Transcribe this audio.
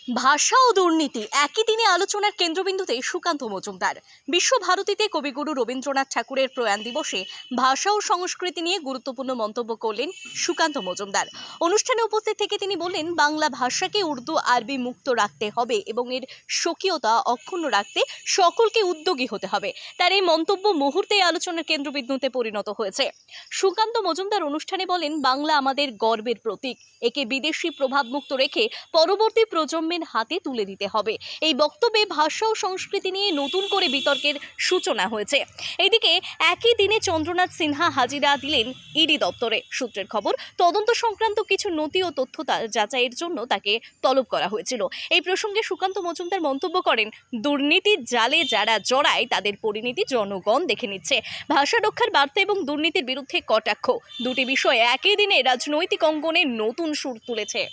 ভাষা ও দুর্নীতি একই দিনে আলোচনার কেন্দ্রবিন্দুতে সুকান্ত মজুমদার। বিশ্বভারতীতে কবিগুরু রবীন্দ্রনাথ ঠাকুরের প্রয়াণ দিবসে ভাষা ও সংস্কৃতি নিয়ে গুরুত্বপূর্ণ মন্তব্য করলেন সুকান্ত মজুমদার। অনুষ্ঠানে উপস্থিত থেকে তিনি বললেন, বাংলা ভাষাকে উর্দু আরবি মুক্ত রাখতে হবে এবং এর স্বকীয়তা অক্ষুণ্ণ রাখতে সকলকে উদ্যোগী হতে হবে। তার এই মন্তব্য মুহূর্তেই আলোচনার কেন্দ্রবিন্দুতে পরিণত হয়েছে। সুকান্ত মজুমদার অনুষ্ঠানে বলেন, বাংলা আমাদের গর্বের প্রতীক, একে বিদেশি প্রভাবমুক্ত রেখে পরবর্তী প্রজন্মের হাতে তুলে দিতে হবে। এই বক্তব্যে ভাষা ও সংস্কৃতি নিয়ে নতুন করে বিতর্কের সূচনা হয়েছে। এদিকে একই দিনে চন্দ্রনাথ সিনহা হাজিরা দিলেন ইডি দপ্তরে। সূত্রের খবর, তদন্ত সংক্রান্ত কিছু নথি ও তথ্য যাচাইয়ের জন্য তাকে তলব করা হয়েছিল। এই প্রসঙ্গে সুকান্ত মজুমদার মন্তব্য করেন, দুর্নীতির জালে যারা জড়ায় তাদের পরিণতি জনগণ দেখে নিচ্ছে। ভাষা রক্ষার বার্তা এবং দুর্নীতির বিরুদ্ধে কটাক্ষ, দুটি বিষয় একই দিনে রাজনৈতিক অঙ্গনে নতুন সুর তুলেছে।